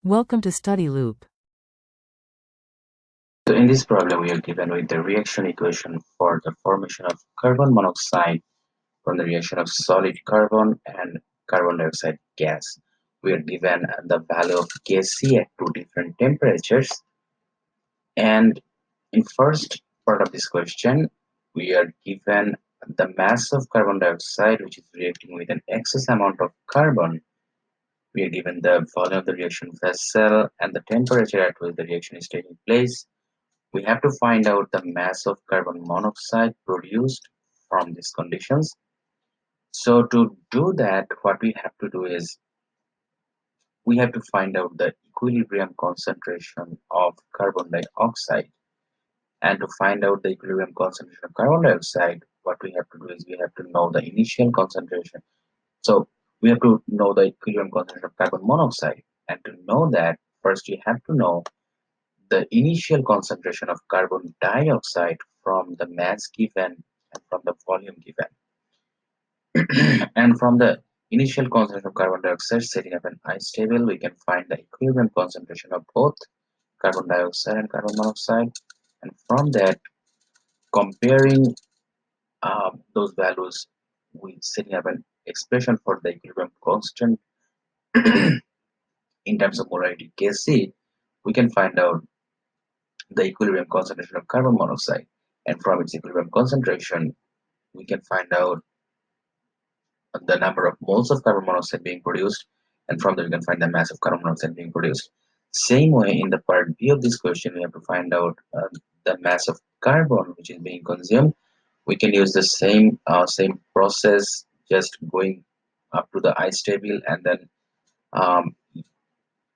Welcome to Study Loop. So in this problem, we are given with the reaction equation for the formation of carbon monoxide from the reaction of solid carbon and carbon dioxide gas. We are given the value of Kc at two different temperatures. And in first part of this question, we are given the mass of carbon dioxide, which is reacting with an excess amount of carbon. We are given the volume of the reaction vessel and the temperature at which the reaction is taking place. We have to find out the mass of carbon monoxide produced from these conditions. So to do that, what we have to do is we have to find out the equilibrium concentration of carbon dioxide. And to find out the equilibrium concentration of carbon dioxide, what we have to do is we have to know the initial concentration. So we have to know the equilibrium concentration of carbon monoxide. And to know that, first you have to know the initial concentration of carbon dioxide from the mass given and from the volume given. And from the initial concentration of carbon dioxide setting up an ice table, we can find the equilibrium concentration of both carbon dioxide and carbon monoxide. And from that, comparing those values with setting up an expression for the equilibrium constant in terms of molarity Kc, we can find out the equilibrium concentration of carbon monoxide. And from its equilibrium concentration, we can find out the number of moles of carbon monoxide being produced, and from there we can find the mass of carbon monoxide being produced. Same way, in the part B of this question, we have to find out the mass of carbon which is being consumed. We can use the same process, just going up to the ice table and then um,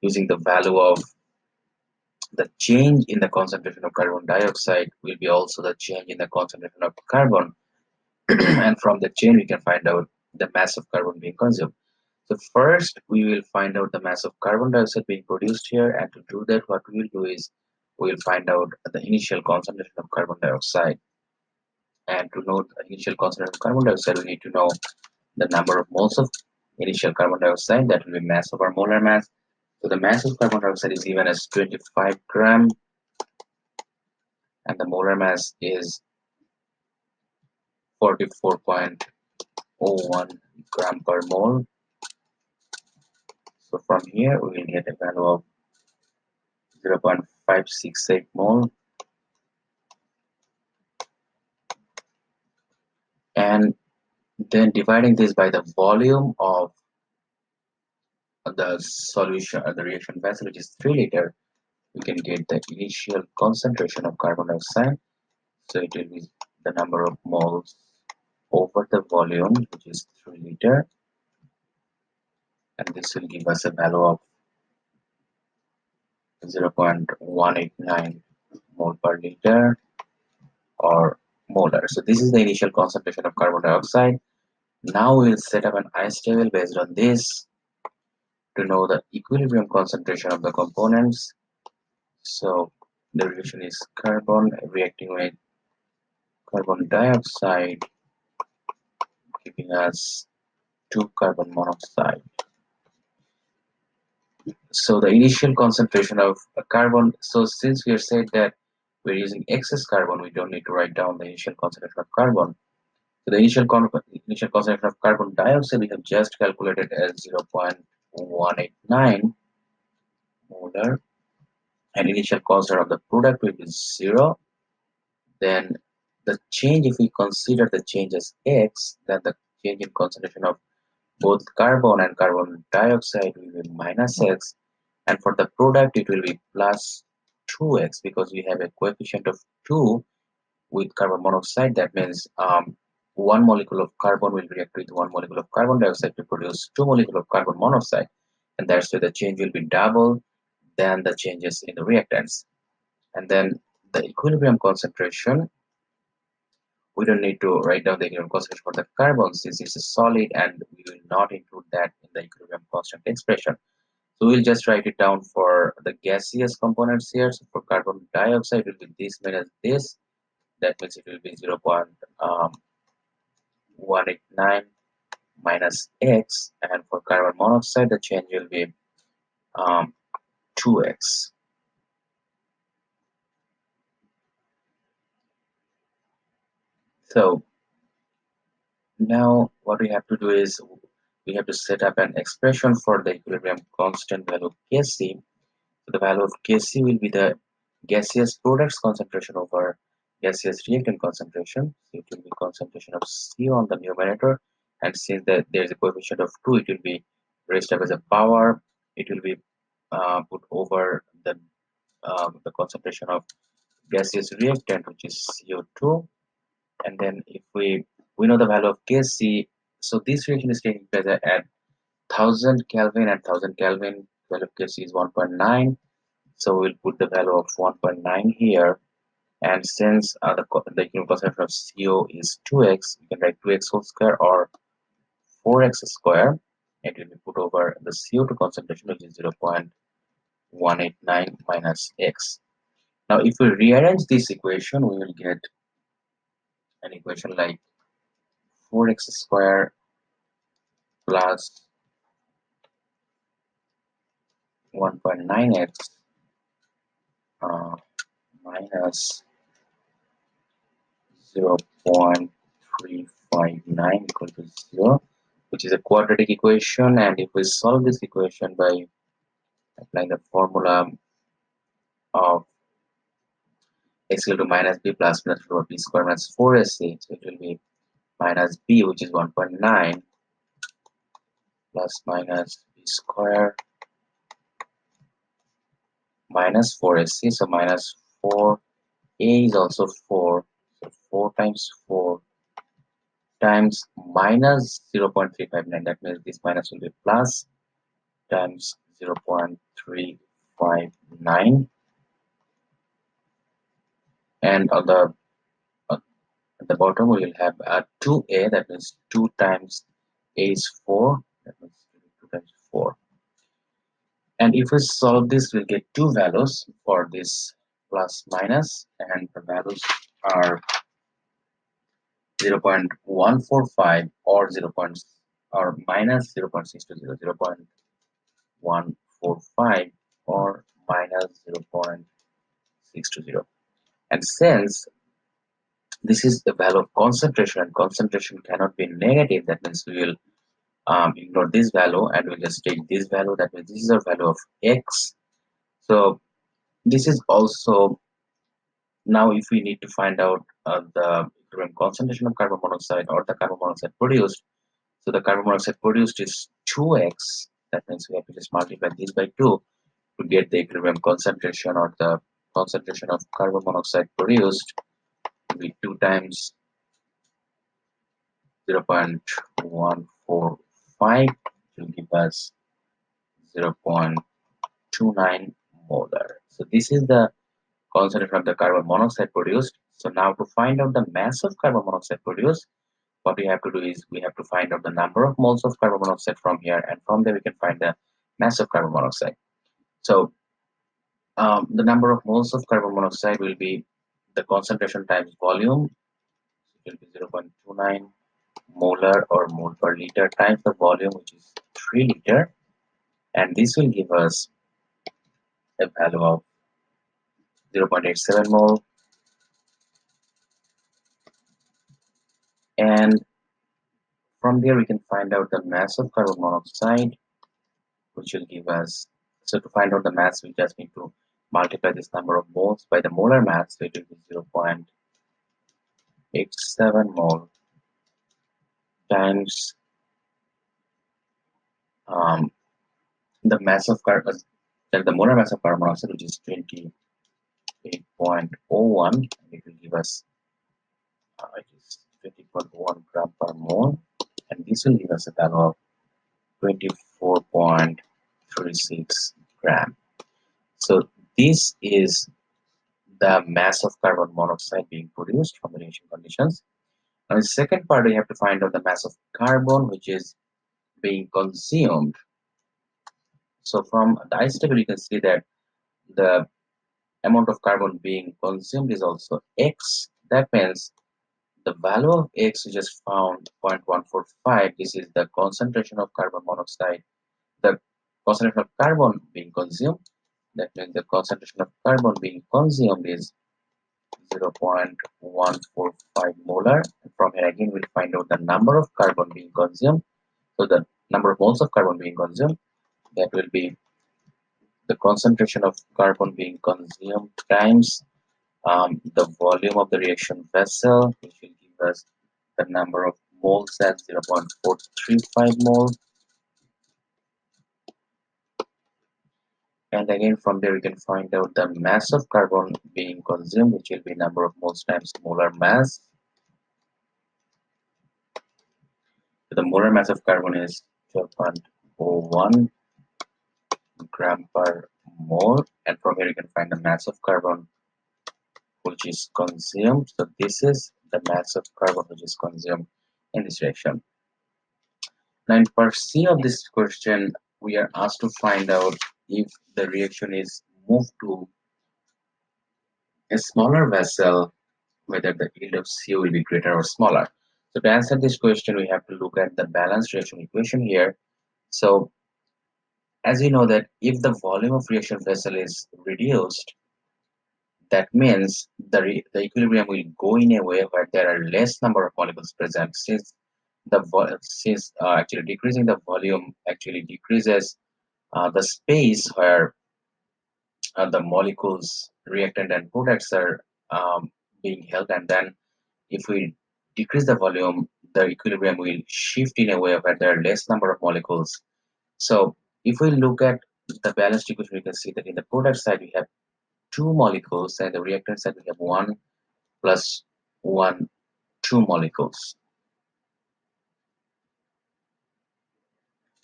using the value of the change in the concentration of carbon dioxide will be also the change in the concentration of carbon. And from the change we can find out the mass of carbon being consumed. So first we will find out the mass of carbon dioxide being produced here, and to do that what we will do is we will find out the initial concentration of carbon dioxide. And to know the initial concentration of carbon dioxide, we need to know the number of moles of initial carbon dioxide, that will be mass over molar mass. So the mass of carbon dioxide is given as 25 gram, and the molar mass is 44.01 gram per mole. So from here we will get a value of 0.568 mole, and then dividing this by the volume of the solution the reaction vessel, which is 3 liter, we can get the initial concentration of carbon dioxide. So it will be the number of moles over the volume, which is 3 liter, and this will give us a value of 0.189 mole per liter, or molar. So this is the initial concentration of carbon dioxide. Now we will set up an ice table based on this to know the equilibrium concentration of the components. So the reaction is carbon reacting with carbon dioxide, giving us 2 carbon monoxide. So the initial concentration of carbon, so since we have said that we're using excess carbon, we don't need to write down the initial concentration of carbon. So the initial concentration of carbon dioxide we have just calculated as 0.189 molar, and initial concentration of the product will be 0. Then the change, if we consider the change as x, then the change in concentration of both carbon and carbon dioxide will be minus x, and for the product it will be plus 2x, because we have a coefficient of 2 with carbon monoxide. That means one molecule of carbon will react with one molecule of carbon dioxide to produce 2 molecules of carbon monoxide, and that's why the change will be double than the changes in the reactants. And then the equilibrium concentration, we don't need to write down the equilibrium concentration for the carbon since it's a solid, and we will not include that in the equilibrium constant expression. So we'll just write it down for the gaseous components here. So for carbon dioxide it will be this minus this, that means it will be 0.189 minus x, and for carbon monoxide the change will be 2x. So now what we have to do is we have to set up an expression for the equilibrium constant value Kc. So the value of Kc will be the gaseous products concentration over gaseous reactant concentration. So it will be concentration of CO on the numerator, and since that there is a coefficient of 2, it will be raised up as a power. It will be put over the concentration of gaseous reactant, which is CO2. And then if we know the value of Kc, so this reaction is taking place at 1000 Kelvin, and 1000 Kelvin value of Kc is 1.9. So we'll put the value of 1.9 here, and since the equilibrium concentration of CO is 2x, we can write 2x whole square or 4x square. It will be put over the CO2 concentration, which is 0.189 minus x. Now if we rearrange this equation, we will get an equation like 4x square plus 1.9x minus 0.359 equal to 0, which is a quadratic equation. And if we solve this equation by applying the formula of x equal to minus b plus minus b square minus 4ac, so it will be minus b, which is 1.9, plus minus b square minus 4ac, so minus 4a is also 4, so 4 times 4 times minus 0.359, that means this minus will be plus, times 0.359, and on at the bottom we will have 2a, that means 2 times a is 4, that means 2 times 4. And if we solve this, we'll get two values for this plus minus, and the values are 0.145 or 0. Or minus 0.620, 0.145 or minus 0.620. And since this is the value of concentration, and concentration cannot be negative, that means we will ignore this value and we'll just take this value, that means this is our value of x. So this is also, now if we need to find out the equilibrium concentration of carbon monoxide or the carbon monoxide produced, so the carbon monoxide produced is 2x, that means we have to just multiply this by 2 to get the equilibrium concentration, or the concentration of carbon monoxide produced will be 2 times 0.145, will give us 0.29 molar. So this is the concentration of the carbon monoxide produced. So now to find out the mass of carbon monoxide produced, what we have to do is we have to find out the number of moles of carbon monoxide from here, and from there we can find the mass of carbon monoxide. So the number of moles of carbon monoxide will be the concentration times volume. It will be 0.29 molar or mole per liter times the volume, which is 3 liter, and this will give us a value of 0.87 mole. And from there we can find out the mass of carbon monoxide, which will give us, so to find out the mass we just need to multiply this number of moles by the molar mass, so it will be 0.87 mole times the mass of carbon, the molar mass of carbon monoxide, which is 28.01, and it will give us it is 20.1 gram per mole, and this will give us a value of 24.36 gram. So this is the mass of carbon monoxide being produced from the reaction conditions. Now the second part, we have to find out the mass of carbon which is being consumed. So from the ice table you can see that the amount of carbon being consumed is also x. That means the value of x we just found 0.145. This is the concentration of carbon monoxide, the concentration of carbon being consumed. That means the concentration of carbon being consumed is 0.145 molar. And from here again we'll find out the number of carbon being consumed. So the number of moles of carbon being consumed, that will be the concentration of carbon being consumed times the volume of the reaction vessel, which will give us the number of moles at 0.435 mole. And again from there we can find out the mass of carbon being consumed, which will be number of moles times molar mass. So the molar mass of carbon is 12.01 gram per mole, and from here you can find the mass of carbon which is consumed. So this is the mass of carbon which is consumed in this reaction. Now in part C of this question, we are asked to find out if the reaction is moved to a smaller vessel, whether the yield of CO will be greater or smaller. So to answer this question, we have to look at the balanced reaction equation here. So as we know that if the volume of reaction vessel is reduced, that means the equilibrium will go in a way where there are less number of molecules present, since actually decreasing the volume actually decreases the space where the molecules, reactant and products are being held, and then if we decrease the volume, the equilibrium will shift in a way where there are less number of molecules. So if we look at the balanced equation, we can see that in the product side we have two molecules, and the reactant side we have one plus one, two molecules.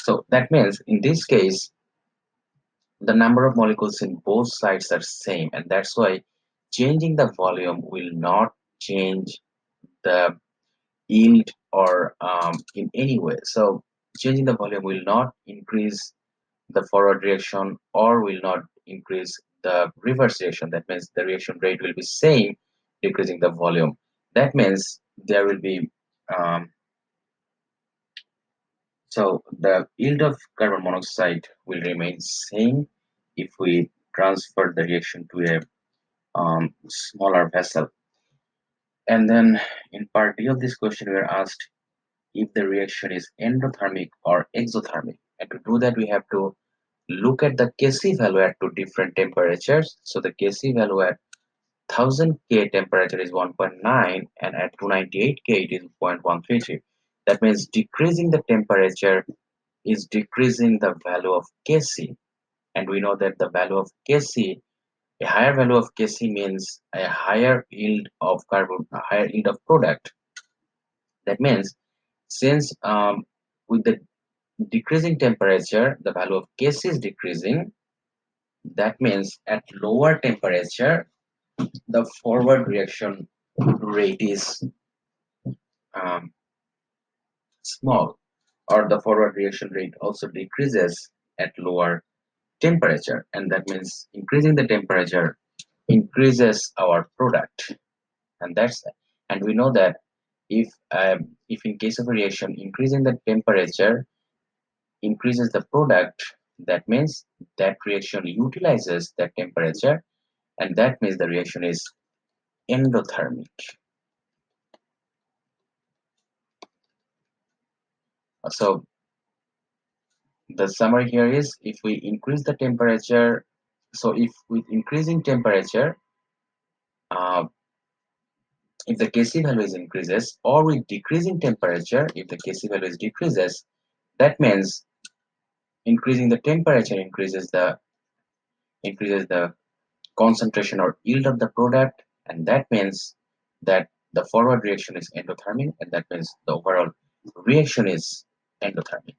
So that means in this case the number of molecules in both sides are same, and that's why changing the volume will not change the yield or in any way. So changing the volume will not increase the forward reaction or will not increase the reverse reaction. That means the reaction rate will be same, decreasing the volume. That means there will be um, so the yield of carbon monoxide will remain same if we transfer the reaction to a smaller vessel. And then in part D of this question, we are asked if the reaction is endothermic or exothermic. And to do that, we have to look at the Kc value at two different temperatures. So the Kc value at 1000 K temperature is 1.9, and at 298 K it is 0.133. That means decreasing the temperature is decreasing the value of Kc. And we know that the value of Kc, a higher value of Kc means a higher yield of carbon, a higher yield of product. That means since with the decreasing temperature, the value of Kc is decreasing. That means at lower temperature, the forward reaction rate is um, small, or the forward reaction rate also decreases at lower temperature, and that means increasing the temperature increases our product. And that's and we know that if in case of a reaction increasing the temperature increases the product, that means that reaction utilizes that temperature, and that means the reaction is endothermic. So the summary here is, if we increase the temperature, so if with increasing temperature, uh, if the Kc value is increases, or with decreasing temperature, if the Kc value is decreases, that means increasing the temperature increases the concentration or yield of the product, and that means that the forward reaction is endothermic, and that means the overall reaction is endothermic.